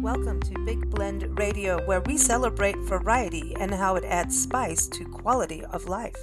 Welcome to Big Blend Radio, where we celebrate variety and how it adds spice to quality of life.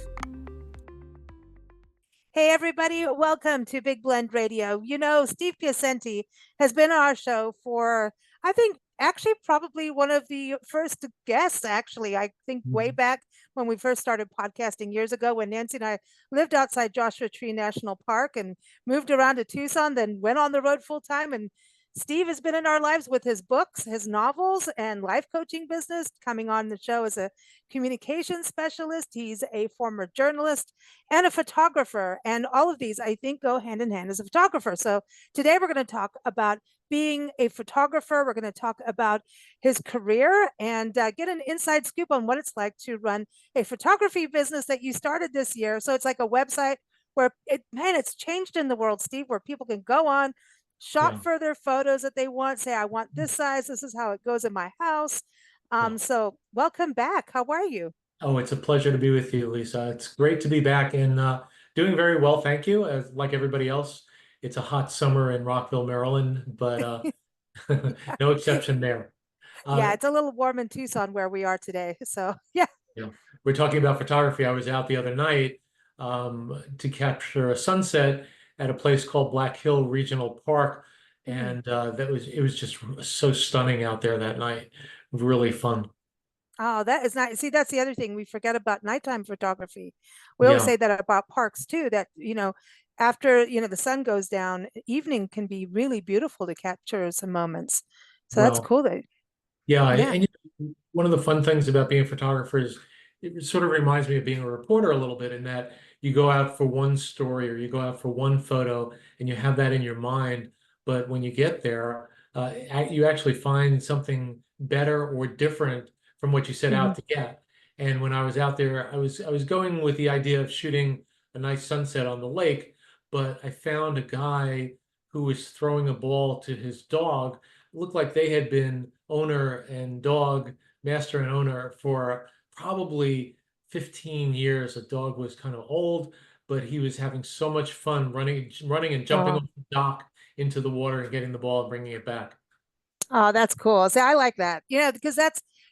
Hey, everybody, welcome to Big Blend Radio. You know, Steve Piacente has been on our show for, I think, actually, probably one of the first guests, actually. I think way back when we first started podcasting years ago, when Nancy and I lived outside Joshua Tree National Park and moved around to Tucson, then went on the road full time. And Steve has been in our lives with his books, his novels, and life coaching business, coming on the show as a communication specialist. He's a former journalist and a photographer. And all of these, I think, go hand in hand as a photographer. So today we're going to talk about being a photographer. We're going to talk about his career and get an inside scoop on what it's like to run a photography business that you started this year. So it's like a website where it's changed in the world, Steve, where people can go on, shop for their photos that they want, say, I want this size. This is how it goes in my house. So welcome back. How are you? Oh, it's a pleasure to be with you, Lisa. It's great to be back and doing very well, thank you. As like everybody else, it's a hot summer in Rockville, Maryland, but no exception there. Yeah, Uh, it's a little warm in Tucson where we are today. So yeah. you know, we're talking about photography. I was out the other night to capture a sunset at a place called Black Hill Regional Park, and it was just so stunning out there that night. Really fun. Oh, that is nice. See, that's the other thing. We forget about nighttime photography. We always Yeah. say that about parks too, that, after, the sun goes down, evening can be really beautiful to capture some moments. So that's Well, cool that, yeah, yeah. and one of the fun things about being a photographer is it sort of reminds me of being a reporter a little bit in that you go out for one story or you go out for one photo and you have that in your mind, but when you get there, you actually find something better or different from what you set Mhm. out to get. And when I was out there, I was going with the idea of shooting a nice sunset on the lake, but I found a guy who was throwing a ball to his dog. It looked like they had been owner and dog, master and owner for probably 15 years. The dog was kind of old, but he was having so much fun running and jumping Oh, off the dock into the water and getting the ball and bringing it back. oh, that's cool. See, I like that. Because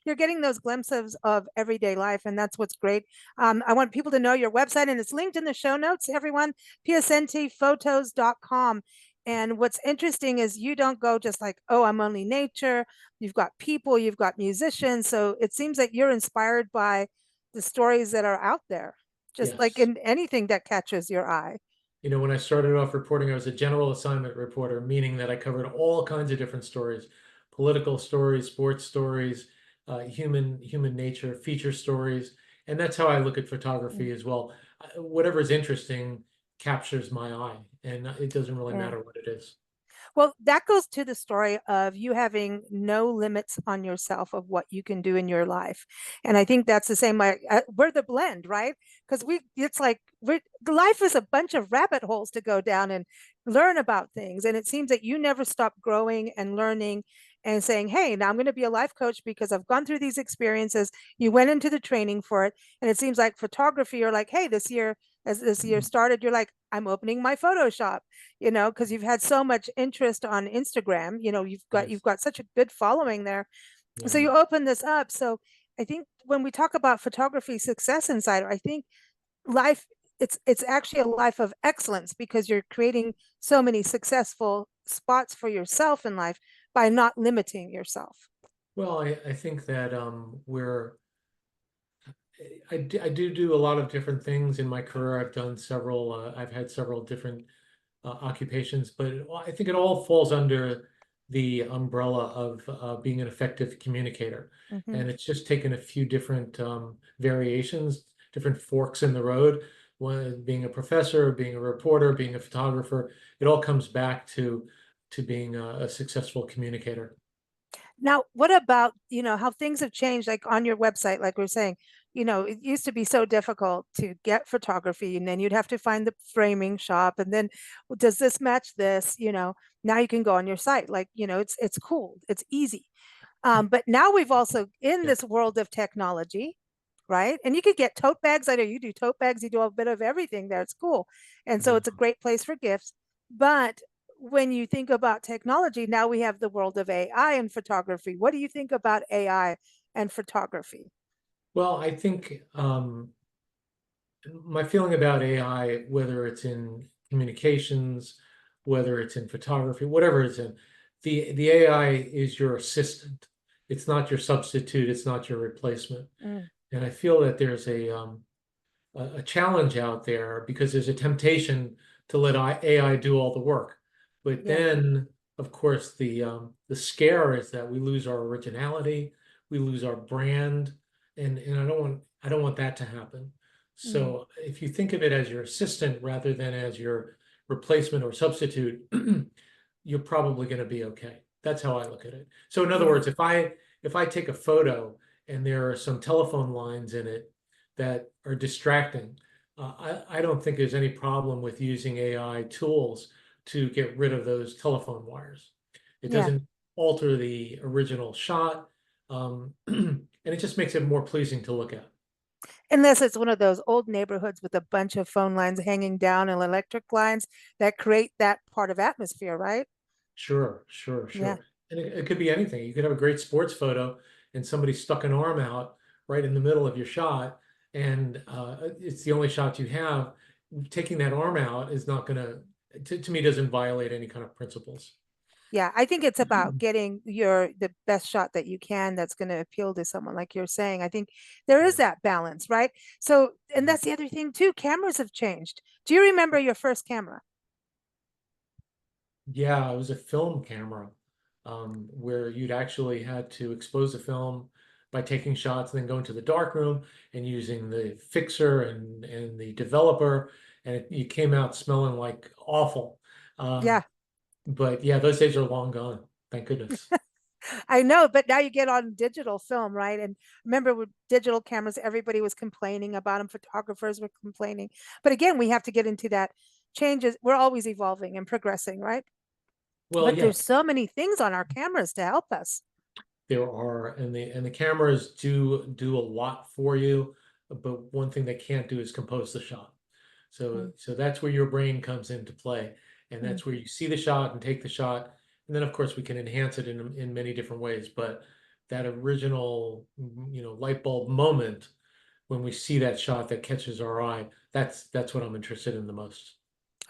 you're getting those glimpses of everyday life, and that's what's great. I want people to know your website, and it's linked in the show notes, everyone, piacentephotos.com. And what's interesting is you don't go just like, oh, I'm only nature. You've got people, you've got musicians. So it seems that you're inspired by the stories that are out there, just like Yes. in anything that catches your eye. You know, when I started off reporting, I was a general assignment reporter, meaning that I covered all kinds of different stories, political stories, sports stories, human nature, feature stories, and that's how I look at photography as well. Whatever is interesting captures my eye, and it doesn't really Yeah. matter what it is. Well, that goes to the story of you having no limits on yourself of what you can do in your life. And I think that's the same way. We're the blend, right? Because it's like life is a bunch of rabbit holes to go down and learn about things. And it seems that you never stop growing and learning and saying, hey, now I'm going to be a life coach because I've gone through these experiences. You went into the training for it. And it seems like photography, you're like, hey, this year, as this year started, you're like, I'm opening my Photoshop, because you've had so much interest on Instagram. You've Yes. got such a good following there. So Yeah. you open this up. So I think when we talk about photography success insider, I think life it's actually a life of excellence because you're creating so many successful spots for yourself in life by not limiting yourself. Well, I think that I do a lot of different things in my career. I've had several different occupations, but I think it all falls under the umbrella of being an effective communicator. Mhm. And it's just taken a few different variations, different forks in the road. One being a professor, being a reporter, being a photographer, it all comes back to being a successful communicator. Now, what about, how things have changed, like on your website, like we're saying, it used to be so difficult to get photography, and then you'd have to find the framing shop, and then, well, does this match this? Now you can go on your site, like, it's cool, it's easy. But now we've also in Yeah. this world of technology, right? And you could get tote bags. I know you do tote bags, you do a bit of everything there. It's cool. And so Yeah. it's a great place for gifts. But when you think about technology, now we have the world of AI and photography. What do you think about AI and photography? Well, I think my feeling about AI, whether it's in communications, whether it's in photography, whatever it's in, the AI is your assistant. It's not your substitute. It's not your replacement. Mm, And I feel that there's a challenge out there because there's a temptation to let AI do all the work. But yeah. then, of course, the scare is that we lose our originality, we lose our brand, and I don't want that to happen. Mm, So if you think of it as your assistant rather than as your replacement or substitute, you're probably going to be okay. That's how I look at it. So in other yeah. words, if I take a photo and there are some telephone lines in it that are distracting, I don't think there's any problem with using AI tools to get rid of those telephone wires. It Yeah. doesn't alter the original shot, and it just makes it more pleasing to look at. Unless it's one of those old neighborhoods with a bunch of phone lines hanging down and electric lines that create that part of atmosphere, right? Sure, sure, Yeah. sure. And it could be anything. You could have a great sports photo and somebody stuck an arm out right in the middle of your shot, and it's the only shot you have. Taking that arm out is not going to me, doesn't violate any kind of principles. Yeah, I think it's about getting the best shot that you can that's going to appeal to someone like you're saying. I think there is Yeah. that balance, right? So, and that's the other thing too, cameras have changed. Do you remember your first camera? Yeah, it was a film camera, where you'd actually had to expose the film by taking shots and then going to the dark room and using the fixer and the developer, and you came out smelling like awful. Yeah, But yeah, those days are long gone. Thank goodness. I know, but now you get on digital film, right? And remember with digital cameras, everybody was complaining about them, photographers were complaining. But again, we have to get into that changes. We're always evolving and progressing, right? Well, But yeah, there's so many things on our cameras to help us. there are, and the cameras do a lot for you, but one thing they can't do is compose the shot. So Mm, so that's where your brain comes into play, and mm. that's where you see the shot and take the shot, and then of course we can enhance it in many different ways. But that original, light bulb moment when we see that shot that catches our eye, that's what I'm interested in the most.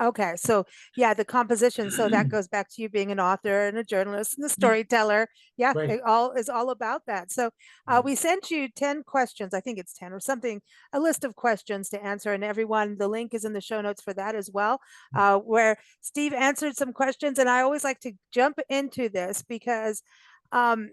Okay, so yeah, the composition. So that goes back to you being an author and a journalist and a Yeah, storyteller. Yeah, right. it all is all about that. So Yeah. we sent you 10 questions. I think it's 10 or something, a list of questions to answer. And everyone, the link is in the show notes for that as well, where Steve answered some questions. And I always like to jump into this because um,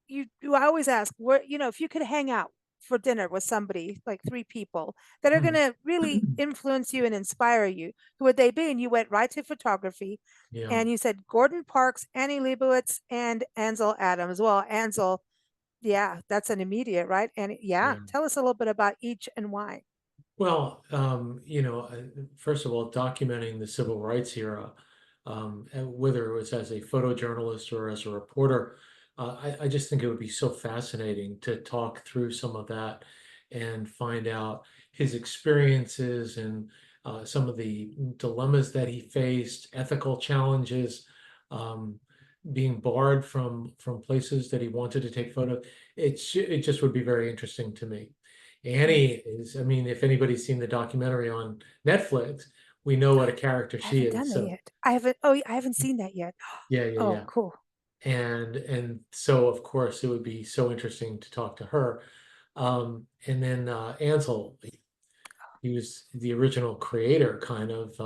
I always ask where, if you could hang out for dinner with somebody, like three people that are going Hmm. to really influence you and inspire you, who would they be? And you went right to photography, Yeah. and you said Gordon Parks, Annie Leibovitz, and Ansel Adams. Well, Ansel, yeah, that's an immediate, right? And yeah, Yeah. tell us a little bit about each and why. Well, first of all, documenting the civil rights era, and whether it was as a photojournalist or as a reporter, I just think it would be so fascinating to talk through some of that and find out his experiences and some of the dilemmas that he faced, ethical challenges, um, being barred from places that he wanted to take photos. It just would be very interesting to me. Mm. Annie is, I mean, if anybody's seen the documentary on Netflix, we know what a character I she haven't done is. that So yet. I haven't. Oh, I haven't seen that yet. yeah, yeah, Oh, yeah. cool. And so of course it would be so interesting to talk to her. And then Ansel, he was the original creator kind of,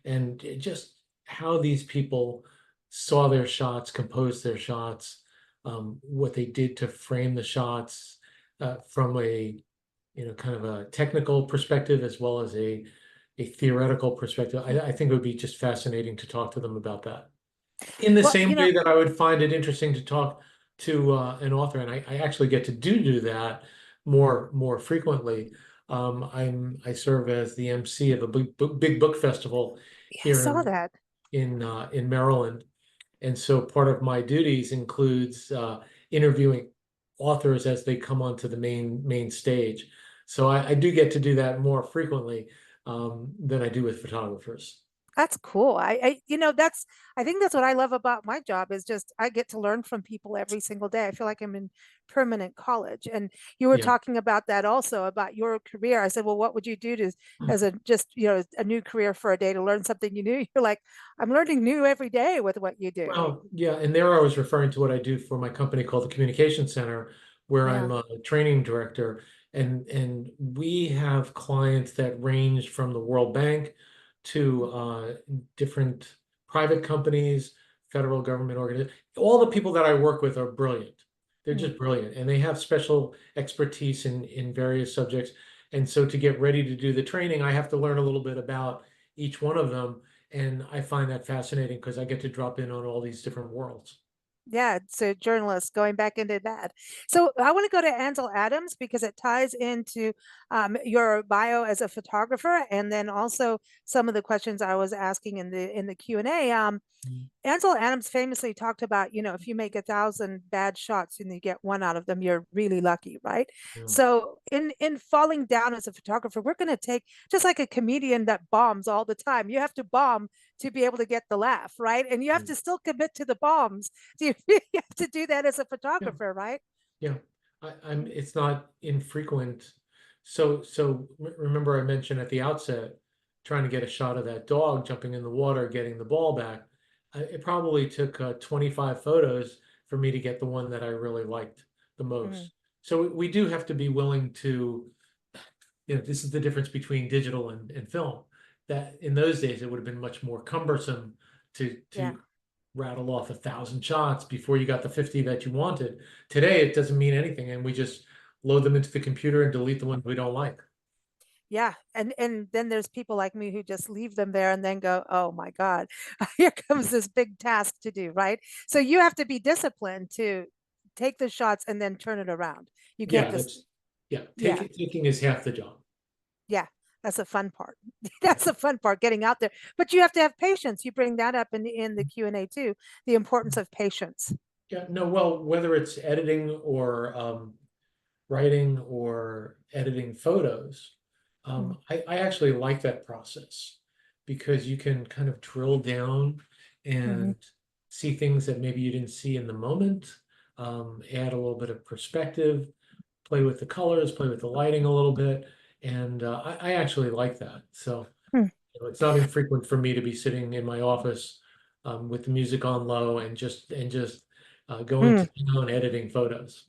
and just how these people saw their shots, composed their shots, what they did to frame the shots, from a kind of a technical perspective as well as a theoretical perspective. I think it would be just fascinating to talk to them about that. In the Well, same way that I would find it interesting to talk to an author, and I actually get to do that more frequently. I serve as the MC of a big book festival yeah, I here saw that. in Maryland, and so part of my duties includes interviewing authors as they come onto the main stage. So I do get to do that more frequently than I do with photographers. That's cool. I think that's what I love about my job is just I get to learn from people every single day. I feel like I'm in permanent college. And you were Yeah. talking about that also about your career. I said, well, what would you do to as a just, a new career for a day to learn something you knew? You're like, I'm learning new every day with what you do. Well, yeah, and there I was referring to what I do for my company called the Communication Center, where Yeah. I'm a training director, and we have clients that range from the World Bank to different private companies, federal government organizations. All the people that I work with are brilliant. They're Mm. just brilliant, and they have special expertise in various subjects. And so to get ready to do the training, I have to learn a little bit about each one of them. And I find that fascinating because I get to drop in on all these different worlds. Yeah, so journalists going back into that. So I want to go to Ansel Adams because it ties into your bio as a photographer, and then also some of the questions I was asking in the Q&A. Mm. Ansel Adams famously talked about, if you make 1,000 bad shots and you get one out of them, you're really lucky, right? Yeah. So in falling down as a photographer, we're going to take just like a comedian that bombs all the time. You have to bomb to be able to get the laugh, right? And you have Mm. to still commit to the bombs. You have to do that as a Yeah. photographer, right? Yeah. I'm it's not infrequent. So remember I mentioned at the outset trying to get a shot of that dog jumping in the water, getting the ball back. It probably took 25 photos for me to get the one that I really liked the Mm, most. So we do have to be willing to, this is the difference between digital and film. That in those days it would have been much more cumbersome yeah. to rattle off 1,000 shots before you got the 50 that you wanted. Today it doesn't mean anything, and we just load them into the computer and delete the ones we don't like. Yeah. And then there's people like me who just leave them there and then go, oh my God, here comes this big task to do, right? So you have to be disciplined to take the shots and then turn it around. You can't Yeah, just, that's yeah. yeah, Taking is half the job. yeah. That's the fun part. That's the fun part, getting out there. But you have to have patience. You bring that up in the Q&A too, the importance of patience. Yeah, no, well, whether it's editing or writing or editing photos, Mm, I actually like that process because you can kind of drill down mhm. and see things that maybe you didn't see in the moment, add a little bit of perspective, play with the colors, play with the lighting a little bit, and I actually like that. So Mm, it's not infrequent for me to be sitting in my office with the music on low and just going mm. to town editing photos.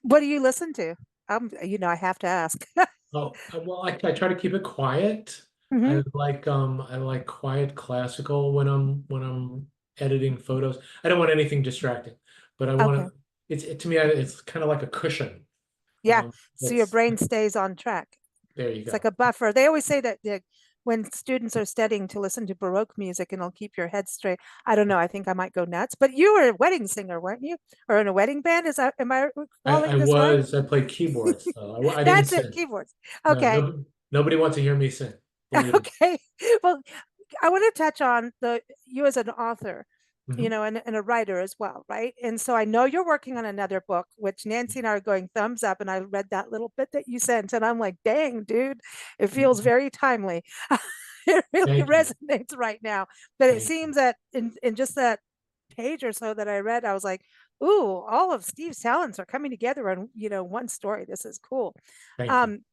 What do you listen to? I have to ask. Oh, well, I try to keep it quiet. Hmm. I like quiet classical when I'm editing photos. I don't want anything distracting, but I want Okay. to. To me, it's kind of like a cushion. Yeah. So your It's brain stays on track. there you It's like go. a buffer. They always say that when students are studying to listen to Baroque music and it'll keep your head straight. I don't know. I think I might go nuts. But you were a wedding singer, weren't you? Or in a wedding band? Am I recalling this right? I played keyboards though. I didn't That's it. sing. Keyboards. No, Okay. nobody wants to hear me sing. Believe me. Okay. Well, I want to touch on the you as an author, Mhm. and a writer as well, right? And so I know you're working on another book, which Nancy and I are going thumbs up. And I read that little bit that you sent, and I'm like, dang, dude, it feels very timely. It really Thank you. resonates right now. But it Thank you. seems that in just that page or so that I read, I was like, ooh, all of Steve's talents are coming together on, one story. This is cool. Thank you. Um,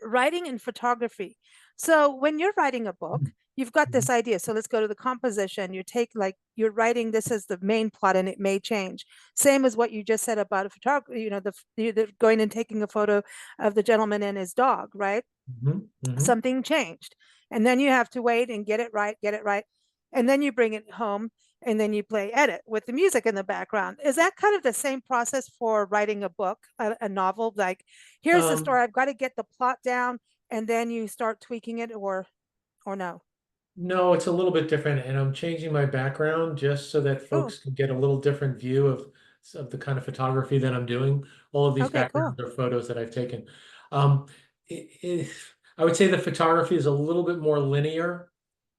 Writing and photography. So when you're writing a book, you've got Mhm. this idea. So let's go to the composition. You take like you're writing this as the main plot, and it may change. Same as what you just said about a photographer. The going and taking a photo of the gentleman and his dog, right? Mhm. Mhm. Something changed, and then you have to wait and get it right, and then you bring it home, and then you play edit with the music in the background. Is that kind of the same process for writing a book, a novel? Like, here's the Um, story, I've got to get the plot down, and then you start tweaking it, or no? no, it's a little bit different, and I'm changing my background just so that Oh, folks can get a little different view of the kind of photography that I'm doing. All of these okay, cool. backgrounds are photos that I've taken. Um, it, it, I would say the photography is a little bit more linear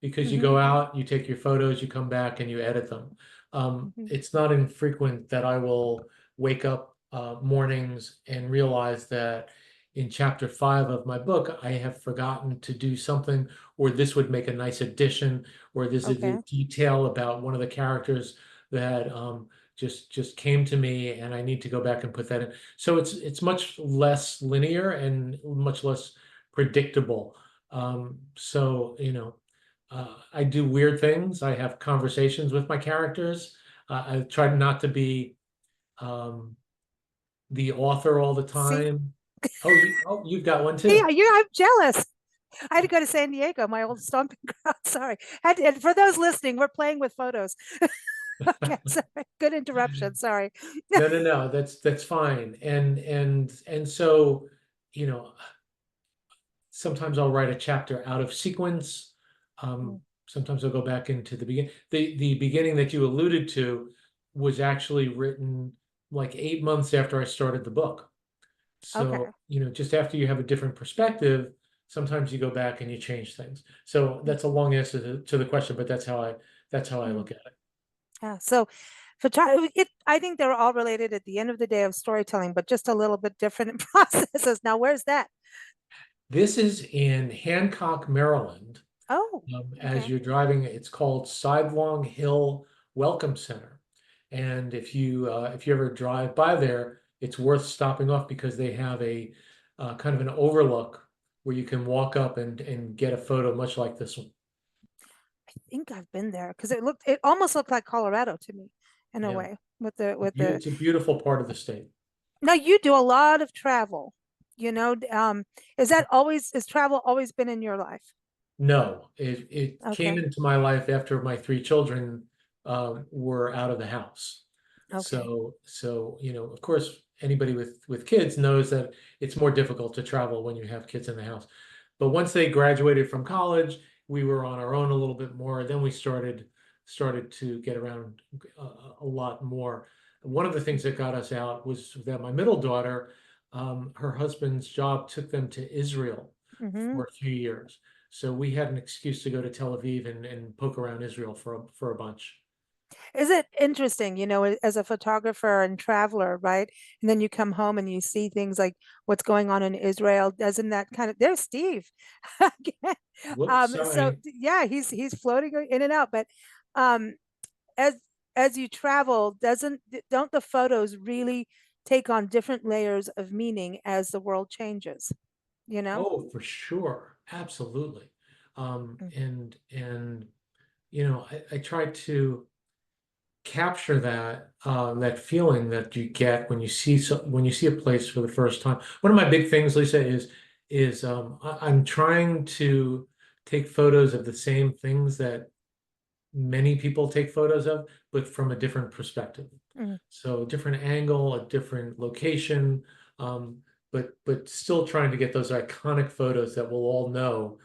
because you Mm-hmm, go out, you take your photos, you come back, and you edit them. mm-hmm, It's not infrequent that I will wake up mornings and realize that in chapter 5 of my book, I have forgotten to do something, or this would make a nice addition, or there's a Okay. detail about one of the characters that just came to me, and I need to go back and put that in. So it's much less linear and much less predictable. So, I do weird things. I have conversations with my characters. I try not to be um, the author all the See, time. Oh, you've got one yeah, too. I'm jealous. I had to go to San Diego, my old stomping ground. Sorry. And for those listening, we're playing with photos. Okay, sorry. Good interruption. Sorry. No, no, no. That's fine. And so, you know, sometimes I'll write a chapter out of sequence. Mm. Sometimes I'll go back into the beginning. The beginning that you alluded to was actually written like 8 months after I started the book. Okay. So, just after you have a different perspective, sometimes you go back and you change things. So Mm. that's a long answer to the question, but that's how I Mm. look at it. Yeah. So I think they're all related at the end of the day of storytelling, but just a little bit different in processes. Now, where's that? This is in Hancock, Maryland. Oh, As okay. you're driving, it's called Sidelong Hill Welcome Center. And if you ever drive by there, it's worth stopping off because they have a kind of an overlook where you can walk up and get a photo much like this one. I think I've been there because it almost looked like Colorado to me in a Yeah. way with the It's a beautiful part of the state. now you do a lot of travel, you know. Is travel always been in your life? No, it came Okay. into my life after my three children were out of the house. Okay. So of course, anybody with kids knows that it's more difficult to travel when you have kids in the house. But once they graduated from college, we were on our own a little bit more. Then we started to get around a lot more. One of the things that got us out was that my middle daughter, her husband's job took them to Israel Mm-hmm. for a few years. So we had an excuse to go to Tel Aviv and poke around Israel for a bunch. Is it interesting, as a photographer and traveler, right? And then you come home and you see things like what's going on in Israel. Doesn't that there's Steve. Again. Whoops, So sorry. yeah, he's floating in and out. But um, as as you travel, don't the photos really take on different layers of meaning as the world changes, you know? Oh, for sure. Absolutely. Mm. And I try to capture that feeling that you get when you see a place for the first time. One of my big things, Lisa, is I'm trying to take photos of the same things that many people take photos of, but from a different perspective. Mm. So a different angle, a different location, um, but still trying to get those iconic photos that we'll all know.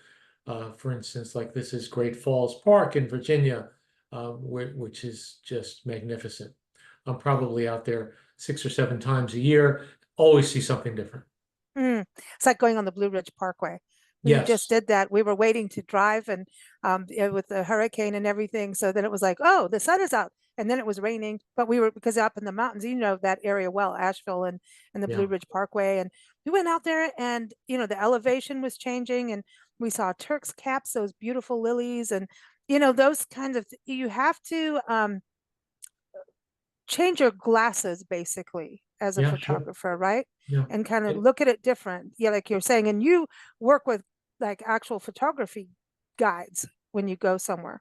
For instance, like this is Great Falls Park in Virginia, which is just magnificent. I'm probably out there 6 or 7 times a year, always see something different. Mm. It's like going on the Blue Ridge Parkway. We just Yes, did that. We were waiting to drive and with the hurricane and everything. So then it was like, oh, the sun is out. And then it was raining, but we were because up in the mountains, that area well, Asheville and the Blue yeah, Ridge Parkway. And we went out there and the elevation was changing and we saw Turk's caps, those beautiful lilies, and those kinds of you have to change your glasses basically as a yeah, sure, photographer, right? yeah. And kind of It, look at it different. Yeah, like you're saying, and you work with like actual photography guides when you go somewhere.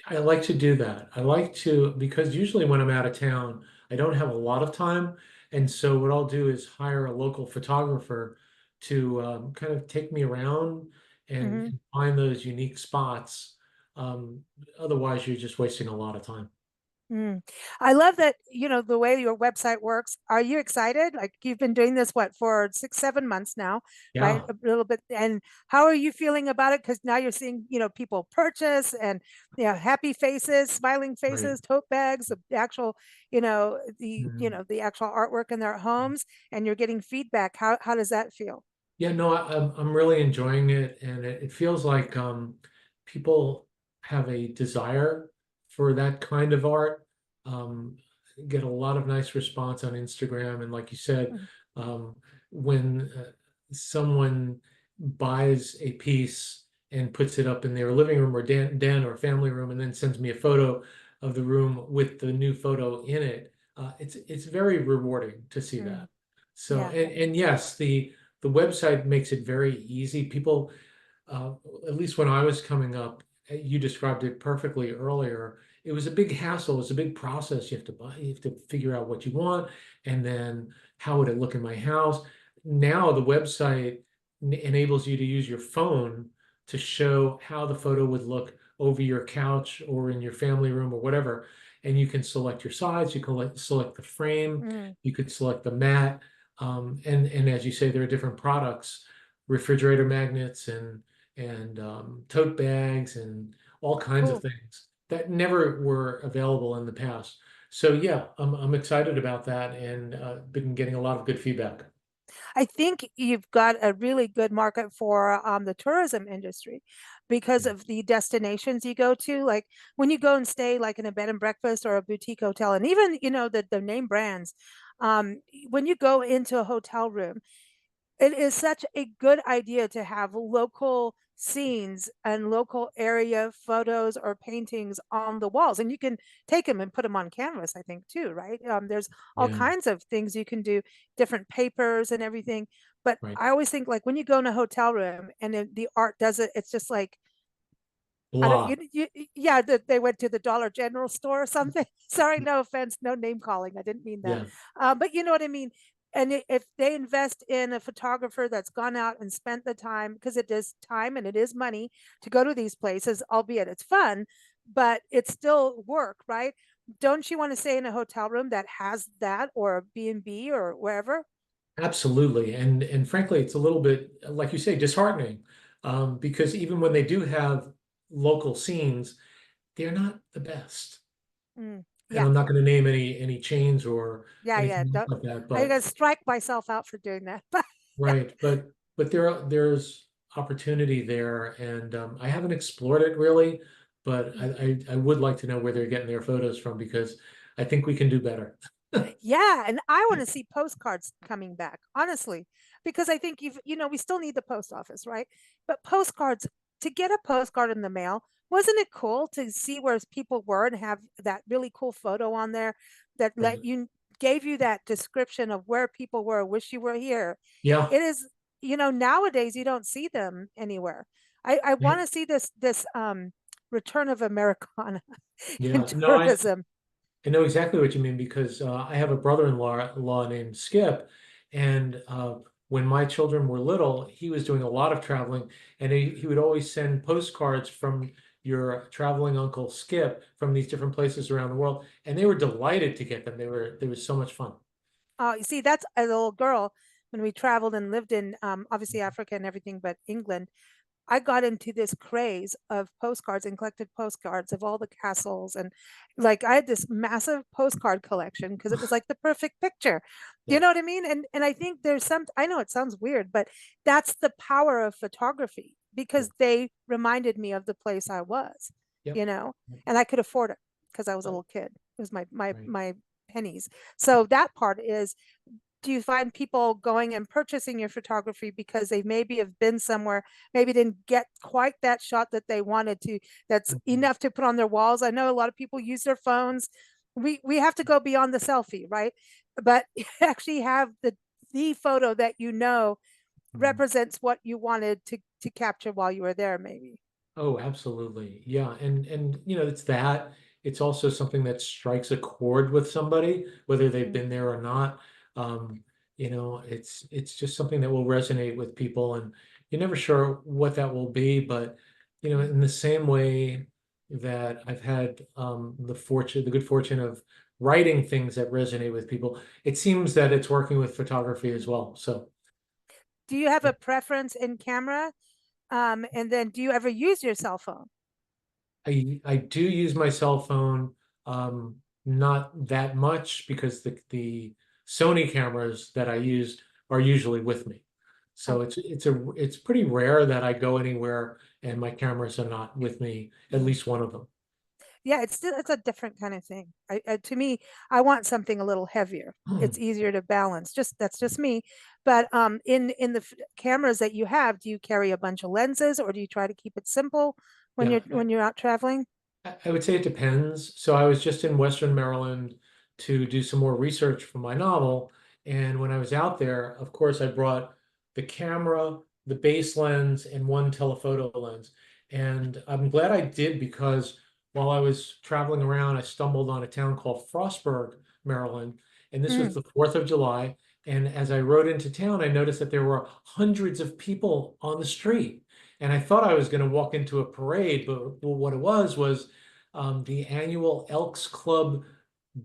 I like to do that. I like to, because usually when I'm out of town, I don't have a lot of time. And so what I'll do is hire a local photographer to kind of take me around Hmm. and find those unique spots. Um, Otherwise, you're just wasting a lot of time. Mm. I love that, the way your website works. Are you excited? Like you've been doing this, what, for 6, 7 months now, right? Yeah, A little bit. And how are you feeling about it? Because now you're seeing, people purchase and, happy faces, smiling right. faces, tote bags, the actual, Mhm. the actual artwork in their homes, and you're getting feedback. How does that feel? Yeah, no, I'm really enjoying it, and it feels like people have a desire for that kind of art. Um, get a lot of nice response on Instagram, and like you said, Mm. um, when someone buys a piece and puts it up in their living room or den or family room, and then sends me a photo of the room with the new photo in it. It's very rewarding to see Mm, that. So, yeah. and yes, the website makes it very easy. People, uh, at least when I was coming up, you described it perfectly earlier. It was a big hassle. It was a big process. You have to buy, you have to figure out what you want, and then how would it look in my house. Now the website enables you to use your phone to show how the photo would look over your couch or in your family room or whatever. And you can select your size, you can select the frame, Mm, you could select the mat. And as you say, there are different products, refrigerator magnets and tote bags and all kinds of cool. things that never were available in the past. So yeah, I'm excited about that and been getting a lot of good feedback. I think you've got a really good market for the tourism industry because Yeah, of the destinations you go to. Like when you go and stay like in a bed and breakfast or a boutique hotel, and even, the name brands, when you go into a hotel room, it is such a good idea to have local scenes and local area photos or paintings on the walls. And you can take them and put them on canvas, I think, too, right? There's all yeah, kinds of things you can do, different papers and everything. But right. I always think like when you go in a hotel room and the art does it, it's just like I don't Blah. yeah, that they went to the Dollar General store or something. Sorry, no offense, no name calling. I didn't mean that. Yeah, But you know what I mean. And if they invest in a photographer that's gone out and spent the time, because it is time and it is money to go to these places, albeit it's fun, but it's still work, right? Don't you want to stay in a hotel room that has that, or a B&B or wherever? absolutely. And frankly, it's a little bit, like you say, disheartening. Because even when they do have local scenes, they're not the best. Mm, And yeah, I'm not going to name any chains or yeah, yeah. anything else Don't, like that, I'm gonna but strike myself out for doing that. But yeah. right. But there's opportunity there, and I haven't explored it really, but Mm. I would like to know where they're getting their photos from because I think we can do better. Yeah, and I want to see postcards coming back, honestly, because I think we still need the post office, right? But postcards, to get a postcard in the mail, wasn't it cool to see where people were and have that really cool photo on there that Right. gave you that description of where people were, wish you were here. Yeah. It is, nowadays you don't see them anywhere. I want to see this return of Americana in Yeah. No, tourism. I know exactly what you mean because I have a brother-in-law named Skip, and when my children were little, he was doing a lot of traveling, and he would always send postcards from your traveling uncle Skip from these different places around the world, and they were delighted to get them. They were so much fun. You see, that's a little girl when we traveled and lived in obviously Africa and everything, but England. I got into this craze of postcards and collected postcards of all the castles, and like I had this massive postcard collection because it was like the perfect picture. You Yeah. know what I mean? And I think there's some, I know it sounds weird, but that's the power of photography Yeah. because they reminded me of the place I was, Yep. you know, and I could afford it because I was a Right. little kid. It was my Right. my pennies. So that part is, do you find people going and purchasing your photography because they maybe have been somewhere, maybe didn't get quite that shot that they wanted to, that's Mhm. enough to put on their walls? I know a lot of people use their phones. We have to go beyond the selfie, right? But actually have the photo that Mhm. represents what you wanted to capture while you were there, maybe. Oh, absolutely. Yeah. And it's that. It's also something that strikes a chord with somebody, whether they've Mm, been there or not. Um, it's just something that will resonate with people, and you're never sure what that will be, but mm, in the same way that I've had the good fortune of writing things that resonate with people, it seems that it's working with photography as mm. well. So Do you have a preference in camera? And then do you ever use your cell phone? I do use my cell phone, not that much because the Sony cameras that I use are usually with me. So it's pretty rare that I go anywhere and my cameras are not with me, at least one of them. Yeah, it's a different kind of thing. To me, I want something a little heavier. It's easier to balance. That's just me. But in the cameras that you have, do you carry a bunch of lenses, or do you try to keep it simple when Yeah, you're out traveling? I would say it depends. So I was just in Western Maryland to do some more research for my novel. And when I was out there, of course, I brought the camera, the base lens, and one telephoto lens. And I'm glad I did because while I was traveling around, I stumbled on a town called Frostburg, Maryland. And this was Mm. the 4th of July. And as I rode into town, I noticed that there were hundreds of people on the street. And I thought I was going to walk into a parade, but what it was the annual Elks Club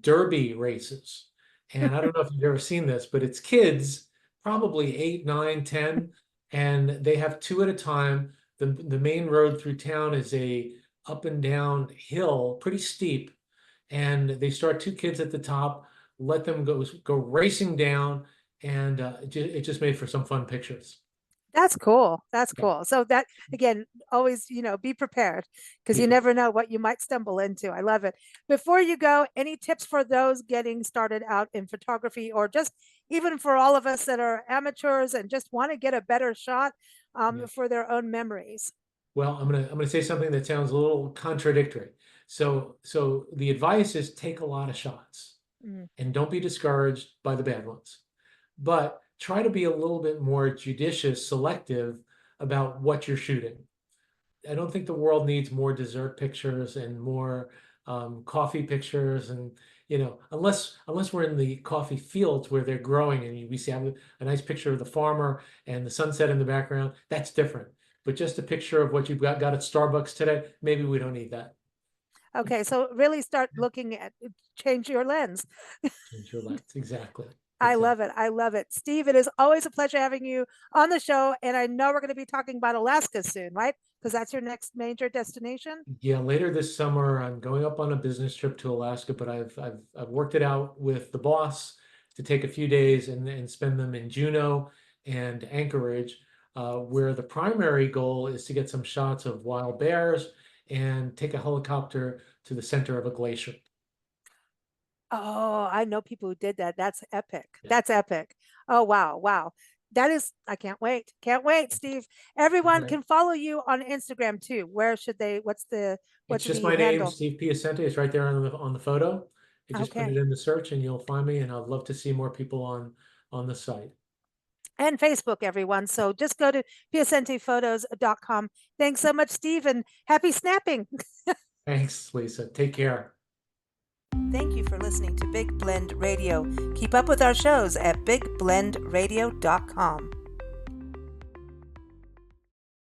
Derby races. And I don't know if you've ever seen this, but it's kids, probably 8, 9, 10, and they have two at a time. The main road through town is a up and down hill, pretty steep, and they start two kids at the top, let them go racing down, and it just made for some fun pictures. That's cool. That's Yeah, cool. So that again, always, be prepared because you people. never know what you might stumble into. I love it. Before you go, any tips for those getting started out in photography or just even for all of us that are amateurs and just want to get a better shot Yeah. for their own memories? Well, I'm gonna say something that sounds a little contradictory. So the advice is take a lot of shots Mm. and don't be discouraged by the bad ones. But try to be a little bit more judicious, selective about what you're shooting. I don't think the world needs more dessert pictures and more coffee pictures, and unless we're in the coffee fields where they're growing and we see a nice picture of the farmer and the sunset in the background, that's different. But just a picture of what you've got at Starbucks today, maybe we don't need that. Okay, so really start looking at change your lens. Change your lens. Exactly. I love Exactly. it. I love it. Steve, it is always a pleasure having you on the show. And I know we're going to be talking about Alaska soon, right? Because that's your next major destination. Yeah, later this summer, I'm going up on a business trip to Alaska, but I've worked it out with the boss to take a few days and spend them in Juneau and Anchorage, where the primary goal is to get some shots of wild bears and take a helicopter to the center of a glacier. Oh, I know people who did that. That's epic. Yeah. That's epic. Oh, wow. Wow. That is, I can't wait. Can't wait, Steve. Everyone Right. can follow you on Instagram too. Where should they, It's what's just the my name, handle? Steve Piacente. It's right there on the photo. You just put it Okay. in the search and you'll find me, and I'd love to see more people on the site. And Facebook, everyone. So just go to piacentephotos.com. Thanks so much, Steve, and happy snapping. Thanks, Lisa. Take care. Thank you for listening to Big Blend Radio. Keep up with our shows at bigblendradio.com.